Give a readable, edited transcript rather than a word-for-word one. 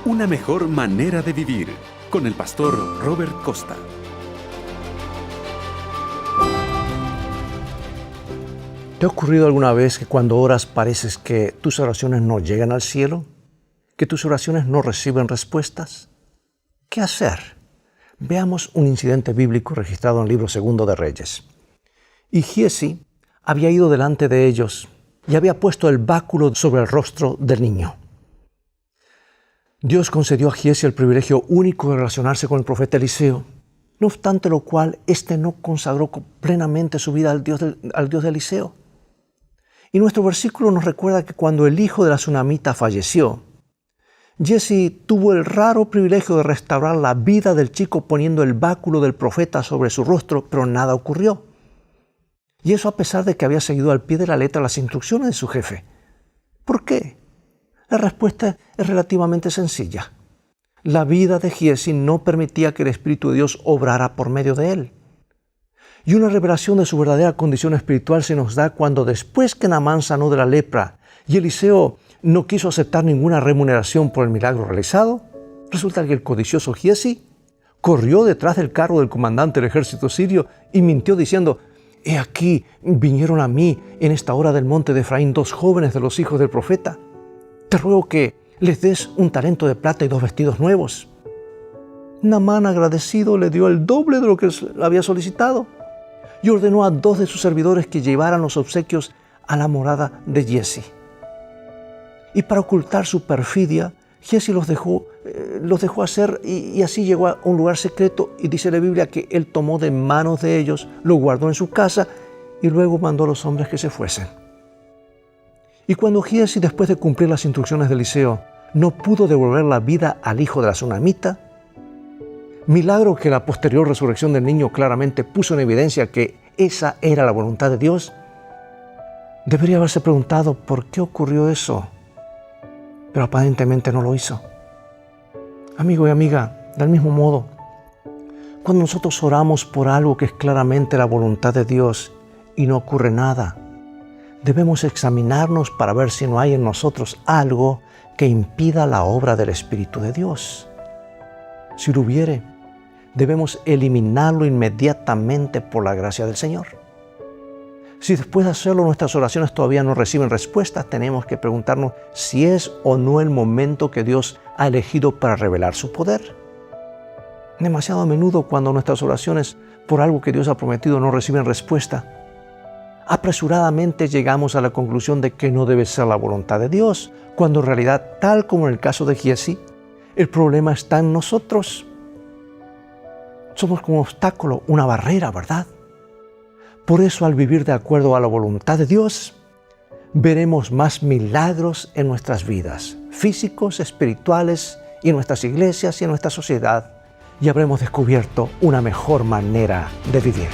Una mejor manera de vivir, con el pastor Robert Costa. ¿Te ha ocurrido alguna vez que cuando oras pareces que tus oraciones no llegan al cielo? ¿Que tus oraciones no reciben respuestas? ¿Qué hacer? Veamos un incidente bíblico registrado en el libro 2 de Reyes. Y Giezi había ido delante de ellos y había puesto el báculo sobre el rostro del niño. Dios concedió a Giezi el privilegio único de relacionarse con el profeta Eliseo, no obstante lo cual, éste no consagró plenamente su vida al Dios de Eliseo. Y nuestro versículo nos recuerda que cuando el hijo de la tsunamita falleció, Giezi tuvo el raro privilegio de restaurar la vida del chico poniendo el báculo del profeta sobre su rostro, pero nada ocurrió. Y eso a pesar de que había seguido al pie de la letra las instrucciones de su jefe. ¿Por qué? La respuesta es relativamente sencilla. La vida de Giezi no permitía que el Espíritu de Dios obrara por medio de él. Y una revelación de su verdadera condición espiritual se nos da cuando después que Naamán sanó de la lepra y Eliseo no quiso aceptar ninguna remuneración por el milagro realizado, resulta que el codicioso Giezi corrió detrás del carro del comandante del ejército sirio y mintió diciendo: «He aquí, vinieron a mí en esta hora del monte de Efraín 2 jóvenes de los hijos del profeta. Te ruego que les des un talento de plata y 2 vestidos nuevos». Naamán, agradecido, le dio el doble de lo que había solicitado y ordenó a 2 de sus servidores que llevaran los obsequios a la morada de Giezi. Y para ocultar su perfidia, Giezi los dejó hacer y así llegó a un lugar secreto, y dice la Biblia que él tomó de manos de ellos, lo guardó en su casa y luego mandó a los hombres que se fuesen. Y cuando Giezi, después de cumplir las instrucciones de Eliseo, no pudo devolver la vida al hijo de la tsunamita, milagro que la posterior resurrección del niño claramente puso en evidencia que esa era la voluntad de Dios, debería haberse preguntado por qué ocurrió eso, pero aparentemente no lo hizo. Amigo y amiga, del mismo modo, cuando nosotros oramos por algo que es claramente la voluntad de Dios y no ocurre nada, debemos examinarnos para ver si no hay en nosotros algo que impida la obra del Espíritu de Dios. Si lo hubiere, debemos eliminarlo inmediatamente por la gracia del Señor. Si después de hacerlo nuestras oraciones todavía no reciben respuestas, tenemos que preguntarnos si es o no el momento que Dios ha elegido para revelar su poder. Demasiado a menudo, cuando nuestras oraciones por algo que Dios ha prometido no reciben respuesta, apresuradamente llegamos a la conclusión de que no debe ser la voluntad de Dios, cuando en realidad, tal como en el caso de Giezi, el problema está en nosotros. Somos como un obstáculo, una barrera, ¿verdad? Por eso, al vivir de acuerdo a la voluntad de Dios, veremos más milagros en nuestras vidas, físicos, espirituales, y en nuestras iglesias y en nuestra sociedad, y habremos descubierto una mejor manera de vivir.